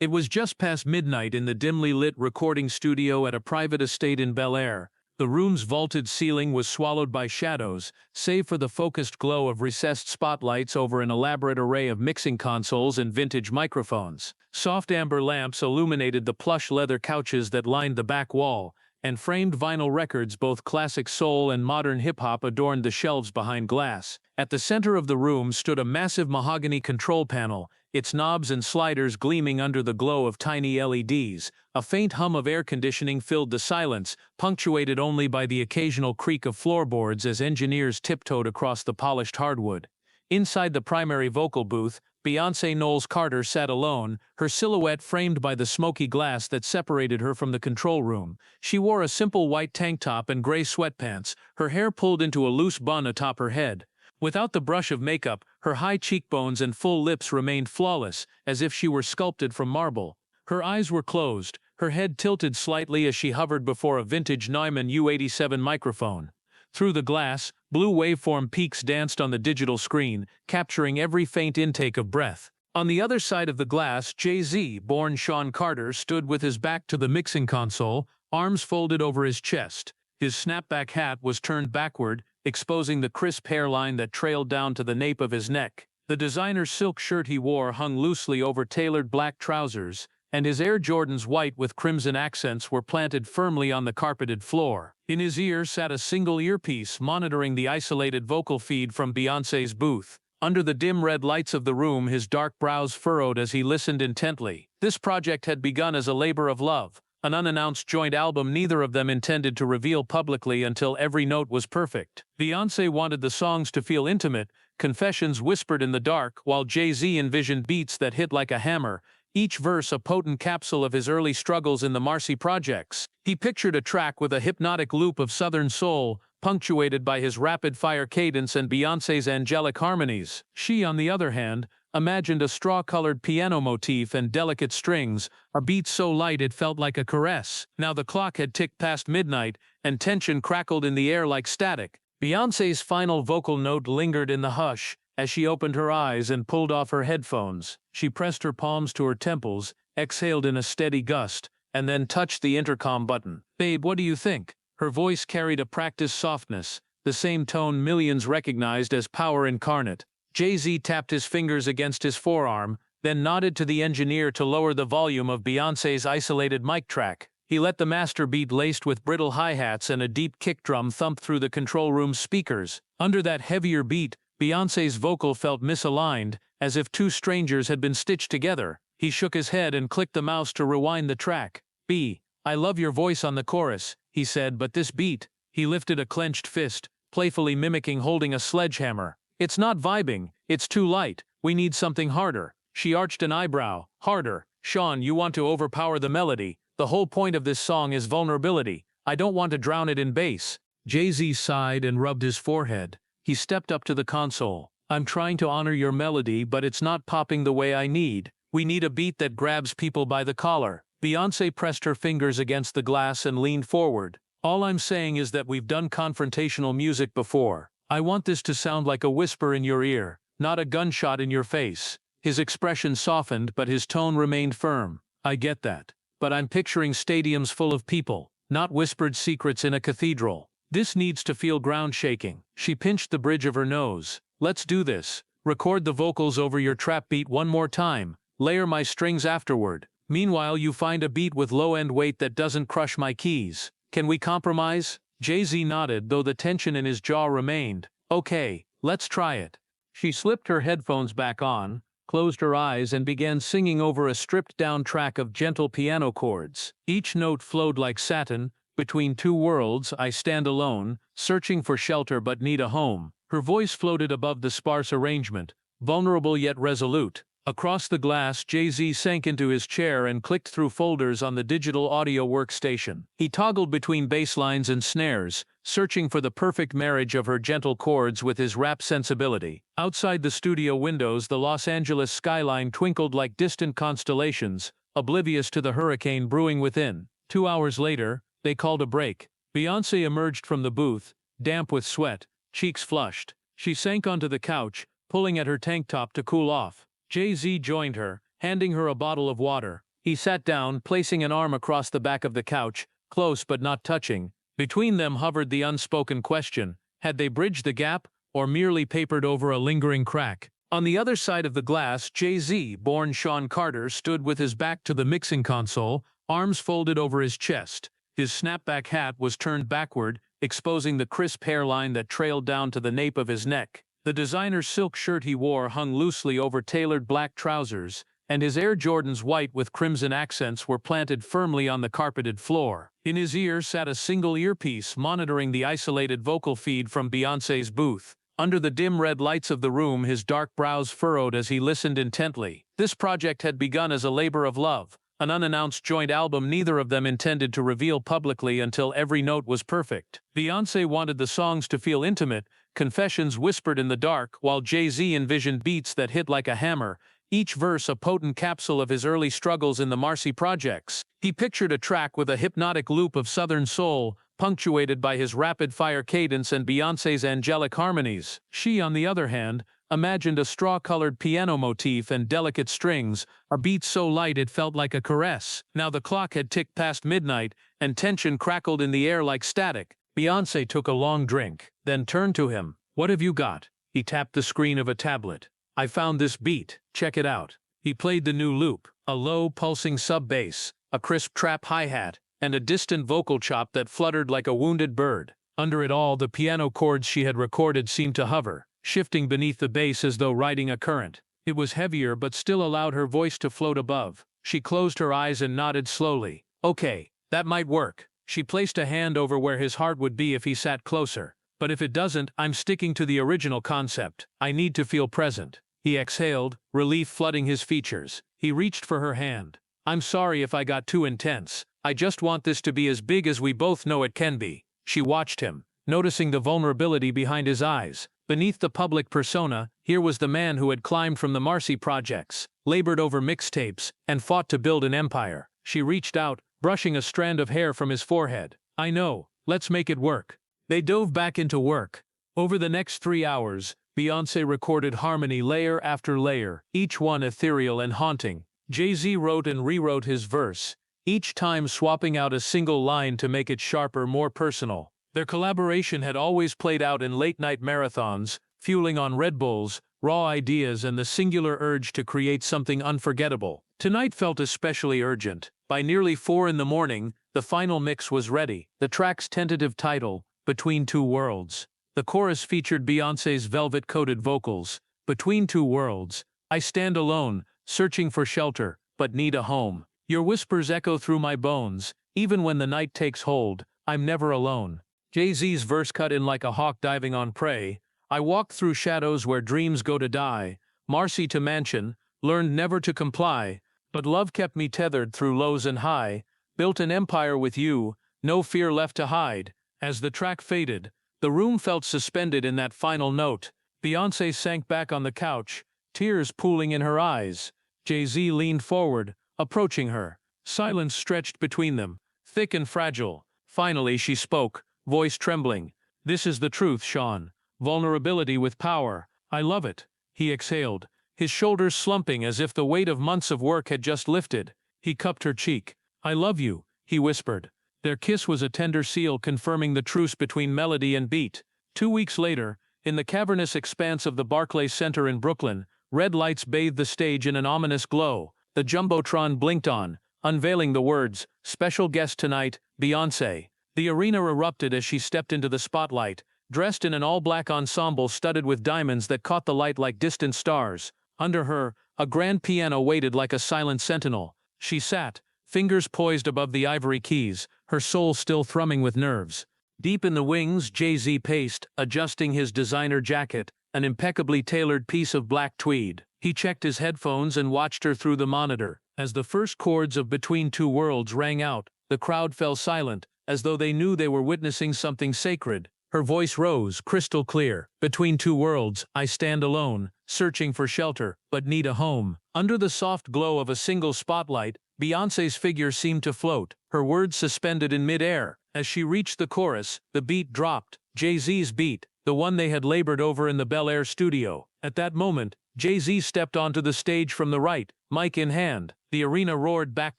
It was just past midnight in the dimly lit recording studio at a private estate in Bel Air. The room's vaulted ceiling was swallowed by shadows, save for the focused glow of recessed spotlights over an elaborate array of mixing consoles and vintage microphones. Soft amber lamps illuminated the plush leather couches that lined the back wall, and framed vinyl records, both classic soul and modern hip-hop, adorned the shelves behind glass. At the center of the room stood a massive mahogany control panel, its knobs and sliders gleaming under the glow of tiny LEDs. A faint hum of air conditioning filled the silence, punctuated only by the occasional creak of floorboards as engineers tiptoed across the polished hardwood. Inside the primary vocal booth, Beyoncé Knowles Carter sat alone, her silhouette framed by the smoky glass that separated her from the control room. She wore a simple white tank top and gray sweatpants, her hair pulled into a loose bun atop her head. Without the brush of makeup, her high cheekbones and full lips remained flawless, as if she were sculpted from marble. Her eyes were closed, her head tilted slightly as she hovered before a vintage Neumann U87 microphone. Through the glass, blue waveform peaks danced on the digital screen, capturing every faint intake of breath. On the other side of the glass, Jay-Z, born Sean Carter, stood with his back to the mixing console, arms folded over his chest. His snapback hat was turned backward, exposing the crisp hairline that trailed down to the nape of his neck. The designer silk shirt he wore hung loosely over tailored black trousers, and his Air Jordans, white with crimson accents, were planted firmly on the carpeted floor. In his ear sat a single earpiece, monitoring the isolated vocal feed from Beyoncé's booth. Under the dim red lights of the room, his dark brows furrowed as he listened intently. This project had begun as a labor of love, an unannounced joint album neither of them intended to reveal publicly until every note was perfect. Beyoncé wanted the songs to feel intimate, confessions whispered in the dark, while Jay-Z envisioned beats that hit like a hammer, each verse a potent capsule of his early struggles in the Marcy projects. He pictured a track with a hypnotic loop of Southern soul, punctuated by his rapid-fire cadence and Beyoncé's angelic harmonies. She, on the other hand, imagined a straw-colored piano motif and delicate strings, a beat so light it felt like a caress. Now the clock had ticked past midnight, and tension crackled in the air like static. Beyoncé's final vocal note lingered in the hush, as she opened her eyes and pulled off her headphones. She pressed her palms to her temples, exhaled in a steady gust, and then touched the intercom button. "Babe, what do you think?" Her voice carried a practiced softness, the same tone millions recognized as power incarnate. Jay-Z tapped his fingers against his forearm, then nodded to the engineer to lower the volume of Beyoncé's isolated mic track. He let the master beat laced with brittle hi-hats and a deep kick drum thump through the control room's speakers. Under that heavier beat, Beyoncé's vocal felt misaligned, as if two strangers had been stitched together. He shook his head and clicked the mouse to rewind the track. "I love your voice on the chorus," he said, "but this beat." He lifted a clenched fist, playfully mimicking holding a sledgehammer. "It's not vibing, it's too light. We need something harder." She arched an eyebrow. "Harder? Sean, you want to overpower the melody. The whole point of this song is vulnerability. I don't want to drown it in bass." Jay-Z sighed and rubbed his forehead. He stepped up to the console. "I'm trying to honor your melody, but it's not popping the way I need. We need a beat that grabs people by the collar." Beyoncé pressed her fingers against the glass and leaned forward. "All I'm saying is that we've done confrontational music before. I want this to sound like a whisper in your ear, not a gunshot in your face." His expression softened, but his tone remained firm. "I get that. But I'm picturing stadiums full of people, not whispered secrets in a cathedral. This needs to feel ground-shaking." She pinched the bridge of her nose. "Let's do this. Record the vocals over your trap beat one more time. Layer my strings afterward. Meanwhile, you find a beat with low-end weight that doesn't crush my keys. Can we compromise?" Jay-Z nodded, though the tension in his jaw remained. "Okay, let's try it." She slipped her headphones back on, closed her eyes, and began singing over a stripped-down track of gentle piano chords. Each note flowed like satin. "Between two worlds, I stand alone, searching for shelter but need a home." Her voice floated above the sparse arrangement, vulnerable yet resolute. Across the glass, Jay-Z sank into his chair and clicked through folders on the digital audio workstation. He toggled between bass lines and snares, searching for the perfect marriage of her gentle chords with his rap sensibility. Outside the studio windows, the Los Angeles skyline twinkled like distant constellations, oblivious to the hurricane brewing within. 2 hours later, they called a break. Beyoncé emerged from the booth, damp with sweat, cheeks flushed. She sank onto the couch, pulling at her tank top to cool off. Jay-Z joined her, handing her a bottle of water. He sat down, placing an arm across the back of the couch, close but not touching. Between them hovered the unspoken question: had they bridged the gap, or merely papered over a lingering crack? On the other side of the glass, Jay-Z, born Sean Carter, stood with his back to the mixing console, arms folded over his chest. His snapback hat was turned backward, exposing the crisp hairline that trailed down to the nape of his neck. The designer silk shirt he wore hung loosely over tailored black trousers, and his Air Jordans, white with crimson accents, were planted firmly on the carpeted floor. In his ear sat a single earpiece, monitoring the isolated vocal feed from Beyoncé's booth. Under the dim red lights of the room, his dark brows furrowed as he listened intently. This project had begun as a labor of love, an unannounced joint album neither of them intended to reveal publicly until every note was perfect. Beyoncé wanted the songs to feel intimate, confessions whispered in the dark, while Jay-Z envisioned beats that hit like a hammer, each verse a potent capsule of his early struggles in the Marcy projects. He pictured a track with a hypnotic loop of Southern soul, punctuated by his rapid-fire cadence and Beyoncé's angelic harmonies. She, on the other hand, imagined a straw-colored piano motif and delicate strings, a beat so light it felt like a caress. Now the clock had ticked past midnight, and tension crackled in the air like static. Beyoncé took a long drink, then turned to him. "What have you got?" He tapped the screen of a tablet. "I found this beat. Check it out." He played the new loop, a low, pulsing sub-bass, a crisp trap hi-hat, and a distant vocal chop that fluttered like a wounded bird. Under it all, the piano chords she had recorded seemed to hover, shifting beneath the bass as though riding a current. It was heavier but still allowed her voice to float above. She closed her eyes and nodded slowly. "Okay, that might work." She placed a hand over where his heart would be if he sat closer. "But if it doesn't, I'm sticking to the original concept. I need to feel present." He exhaled, relief flooding his features. He reached for her hand. "I'm sorry if I got too intense. I just want this to be as big as we both know it can be." She watched him, noticing the vulnerability behind his eyes. Beneath the public persona, here was the man who had climbed from the Marcy projects, labored over mixtapes, and fought to build an empire. She reached out, brushing a strand of hair from his forehead. "I know. Let's make it work." They dove back into work. Over the next 3 hours, Beyoncé recorded harmony layer after layer, each one ethereal and haunting. Jay-Z wrote and rewrote his verse, each time swapping out a single line to make it sharper, more personal. Their collaboration had always played out in late-night marathons, fueling on Red Bulls, raw ideas, and the singular urge to create something unforgettable. Tonight felt especially urgent. By nearly 4 in the morning, the final mix was ready. The track's tentative title, Between Two Worlds. The chorus featured Beyoncé's velvet-coated vocals. "Between two worlds, I stand alone, searching for shelter, but need a home. Your whispers echo through my bones. Even when the night takes hold, I'm never alone." Jay-Z's verse cut in like a hawk diving on prey. "I walked through shadows where dreams go to die. Marcy to mansion, learned never to comply. But love kept me tethered through lows and high. Built an empire with you, no fear left to hide." As the track faded, the room felt suspended in that final note. Beyoncé sank back on the couch, tears pooling in her eyes. Jay-Z leaned forward, approaching her. Silence stretched between them, thick and fragile. Finally she spoke, voice trembling. "This is the truth, Sean. Vulnerability with power. I love it." He exhaled, his shoulders slumping as if the weight of months of work had just lifted. He cupped her cheek. "I love you," he whispered. Their kiss was a tender seal confirming the truce between melody and beat. 2 weeks later, in the cavernous expanse of the Barclays Center in Brooklyn, red lights bathed the stage in an ominous glow. The Jumbotron blinked on, unveiling the words, "Special guest tonight, Beyoncé." The arena erupted as she stepped into the spotlight, dressed in an all-black ensemble studded with diamonds that caught the light like distant stars. Under her, a grand piano waited like a silent sentinel. She sat, fingers poised above the ivory keys, her soul still thrumming with nerves. Deep in the wings, Jay-Z paced, adjusting his designer jacket, an impeccably tailored piece of black tweed. He checked his headphones and watched her through the monitor. As the first chords of Between Two Worlds rang out, the crowd fell silent, as though they knew they were witnessing something sacred. Her voice rose, crystal clear. "Between two worlds, I stand alone, searching for shelter, but need a home." Under the soft glow of a single spotlight, Beyoncé's figure seemed to float, her words suspended in mid-air. As she reached the chorus, the beat dropped. Jay-Z's beat, the one they had labored over in the Bel Air studio. At that moment, Jay-Z stepped onto the stage from the right, mic in hand. The arena roared back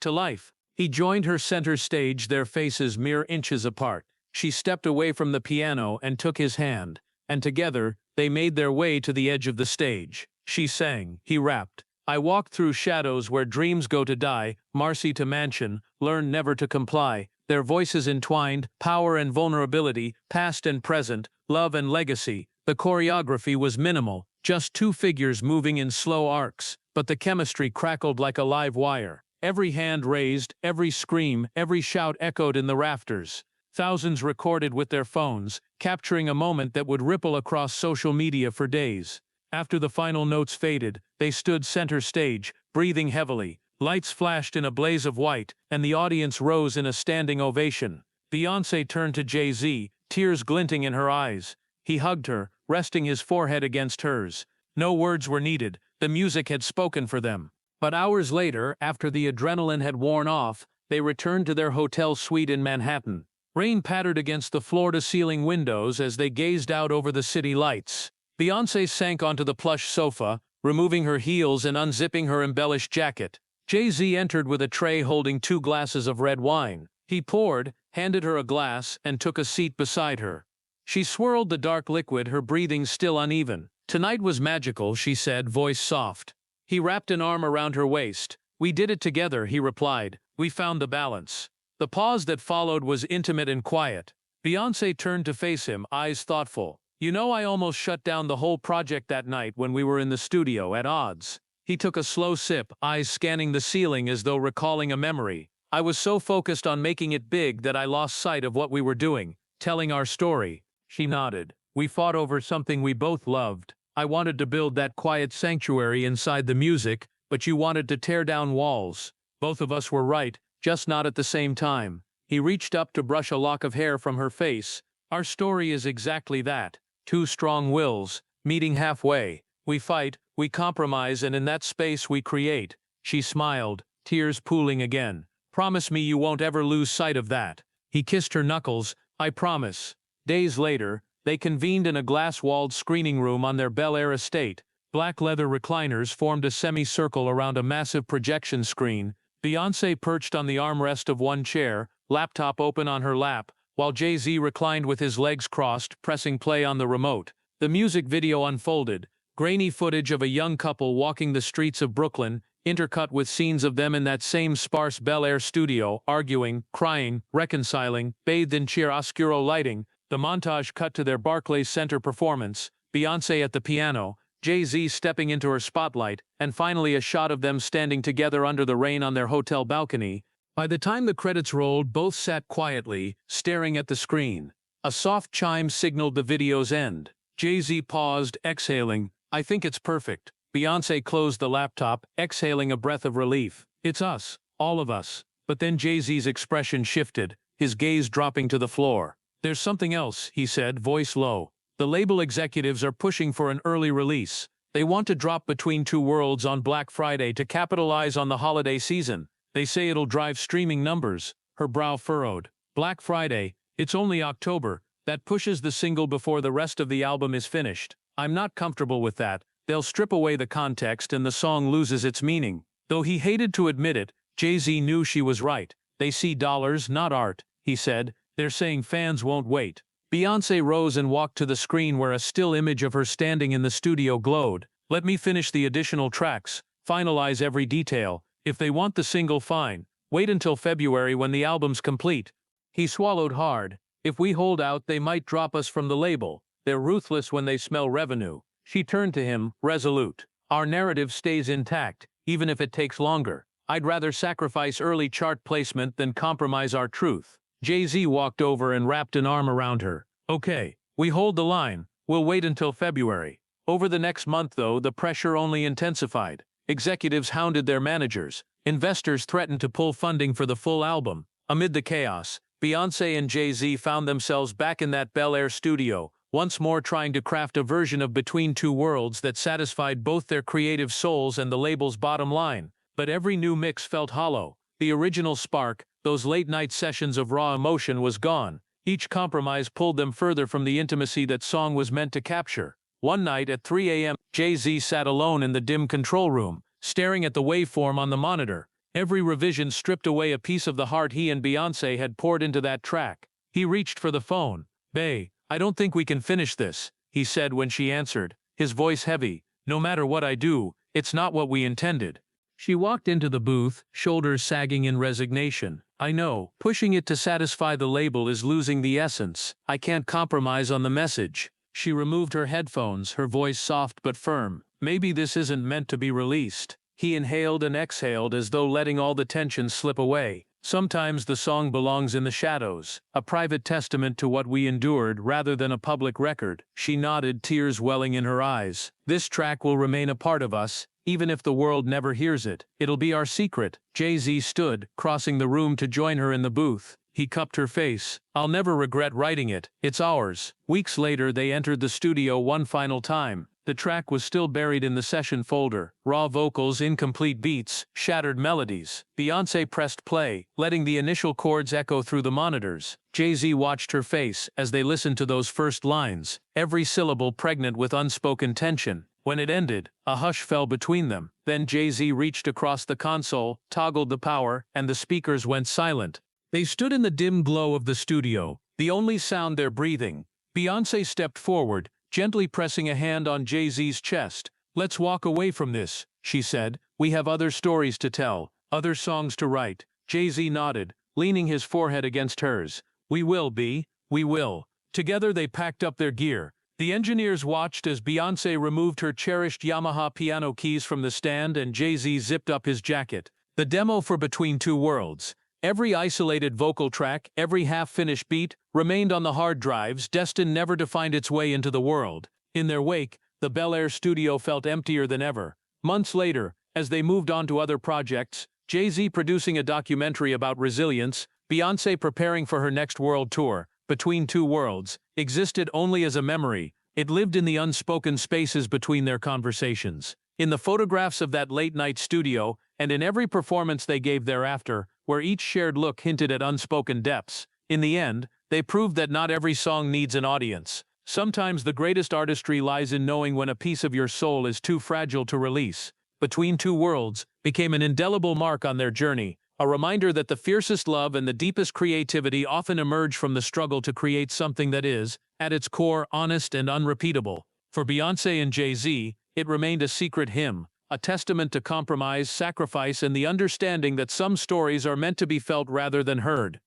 to life. He joined her center stage, their faces mere inches apart. She stepped away from the piano and took his hand, and together, they made their way to the edge of the stage. She sang, he rapped. I walked through shadows where dreams go to die, Marcy to mansion, learn never to comply. Their voices entwined, power and vulnerability, past and present, love and legacy. The choreography was minimal, just two figures moving in slow arcs, but the chemistry crackled like a live wire. Every hand raised, every scream, every shout echoed in the rafters. Thousands recorded with their phones, capturing a moment that would ripple across social media for days. After the final notes faded, they stood center stage, breathing heavily. Lights flashed in a blaze of white, and the audience rose in a standing ovation. Beyoncé turned to Jay-Z, tears glinting in her eyes. He hugged her, resting his forehead against hers. No words were needed, the music had spoken for them. But hours later, after the adrenaline had worn off, they returned to their hotel suite in Manhattan. Rain pattered against the floor-to-ceiling windows as they gazed out over the city lights. Beyoncé sank onto the plush sofa, removing her heels and unzipping her embellished jacket. Jay-Z entered with a tray holding 2 glasses of red wine. He poured, handed her a glass, and took a seat beside her. She swirled the dark liquid, her breathing still uneven. Tonight was magical, she said, voice soft. He wrapped an arm around her waist. We did it together, he replied. We found the balance. The pause that followed was intimate and quiet. Beyoncé turned to face him, eyes thoughtful. You know, I almost shut down the whole project that night when we were in the studio, at odds. He took a slow sip, eyes scanning the ceiling as though recalling a memory. I was so focused on making it big that I lost sight of what we were doing, telling our story. She nodded. We fought over something we both loved. I wanted to build that quiet sanctuary inside the music, but you wanted to tear down walls. Both of us were right, just not at the same time. He reached up to brush a lock of hair from her face. Our story is exactly that. 2 strong wills, meeting halfway. We fight, we compromise, and in that space we create. She smiled, tears pooling again. Promise me you won't ever lose sight of that. He kissed her knuckles. I promise. Days later, they convened in a glass-walled screening room on their Bel Air estate. Black leather recliners formed a semicircle around a massive projection screen. Beyoncé perched on the armrest of one chair, laptop open on her lap, while Jay-Z reclined with his legs crossed, pressing play on the remote. The music video unfolded. Grainy footage of a young couple walking the streets of Brooklyn, intercut with scenes of them in that same sparse Bel Air studio, arguing, crying, reconciling, bathed in chiaroscuro lighting. The montage cut to their Barclays Center performance, Beyoncé at the piano, Jay-Z stepping into her spotlight, and finally a shot of them standing together under the rain on their hotel balcony. By the time the credits rolled, both sat quietly, staring at the screen. A soft chime signaled the video's end. Jay-Z paused, exhaling. I think it's perfect. Beyoncé closed the laptop, exhaling a breath of relief. It's us, all of us. But then Jay-Z's expression shifted, his gaze dropping to the floor. There's something else, he said, voice low. The label executives are pushing for an early release. They want to drop Between Two Worlds on Black Friday to capitalize on the holiday season. They say it'll drive streaming numbers. Her brow furrowed. Black Friday, it's only October. That pushes the single before the rest of the album is finished. I'm not comfortable with that. They'll strip away the context and the song loses its meaning. Though he hated to admit it, Jay-Z knew she was right. They see dollars, not art, he said. They're saying fans won't wait. Beyoncé rose and walked to the screen where a still image of her standing in the studio glowed. Let me finish the additional tracks, finalize every detail. If they want the single, fine. Wait until February when the album's complete. He swallowed hard. If we hold out, they might drop us from the label. They're ruthless when they smell revenue. She turned to him, resolute. Our narrative stays intact, even if it takes longer. I'd rather sacrifice early chart placement than compromise our truth. Jay-Z walked over and wrapped an arm around her. Okay, we hold the line. We'll wait until February. Over the next month, though, the pressure only intensified. Executives hounded their managers. Investors threatened to pull funding for the full album. Amid the chaos, Beyoncé and Jay-Z found themselves back in that Bel Air studio, once more trying to craft a version of Between Two Worlds that satisfied both their creative souls and the label's bottom line. But every new mix felt hollow. The original spark, those late-night sessions of raw emotion, was gone. Each compromise pulled them further from the intimacy that song was meant to capture. One night at 3 a.m., Jay-Z sat alone in the dim control room, staring at the waveform on the monitor. Every revision stripped away a piece of the heart he and Beyoncé had poured into that track. He reached for the phone. "Bae, I don't think we can finish this," he said when she answered, his voice heavy. "No matter what I do, it's not what we intended." She walked into the booth, shoulders sagging in resignation. "I know, pushing it to satisfy the label is losing the essence. I can't compromise on the message." She removed her headphones, her voice soft but firm. "Maybe this isn't meant to be released." He inhaled and exhaled as though letting all the tension slip away. "Sometimes the song belongs in the shadows, a private testament to what we endured rather than a public record." She nodded, tears welling in her eyes. "This track will remain a part of us, even if the world never hears it. It'll be our secret." Jay-Z stood, crossing the room to join her in the booth. He cupped her face. "I'll never regret writing it. It's ours." Weeks later they entered the studio one final time. The track was still buried in the session folder. Raw vocals, incomplete beats, shattered melodies. Beyoncé pressed play, letting the initial chords echo through the monitors. Jay-Z watched her face as they listened to those first lines, every syllable pregnant with unspoken tension. When it ended, a hush fell between them. Then Jay-Z reached across the console, toggled the power, and the speakers went silent. They stood in the dim glow of the studio, the only sound their breathing. Beyoncé stepped forward, gently pressing a hand on Jay-Z's chest. "Let's walk away from this," she said. "We have other stories to tell, other songs to write." Jay-Z nodded, leaning his forehead against hers. "We will, B. We will." Together they packed up their gear. The engineers watched as Beyoncé removed her cherished Yamaha piano keys from the stand and Jay-Z zipped up his jacket. The demo for Between Two Worlds. Every isolated vocal track, every half-finished beat, remained on the hard drives, destined never to find its way into the world. In their wake, the Bel Air studio felt emptier than ever. Months later, as they moved on to other projects, Jay-Z producing a documentary about resilience, Beyoncé preparing for her next world tour, Between Two Worlds, existed only as a memory. It lived in the unspoken spaces between their conversations. In the photographs of that late-night studio, and in every performance they gave thereafter, where each shared look hinted at unspoken depths. In the end, they proved that not every song needs an audience. Sometimes the greatest artistry lies in knowing when a piece of your soul is too fragile to release. Between Two Worlds became an indelible mark on their journey, a reminder that the fiercest love and the deepest creativity often emerge from the struggle to create something that is, at its core, honest and unrepeatable. For Beyoncé and Jay-Z, it remained a secret hymn, a testament to compromise, sacrifice, and the understanding that some stories are meant to be felt rather than heard.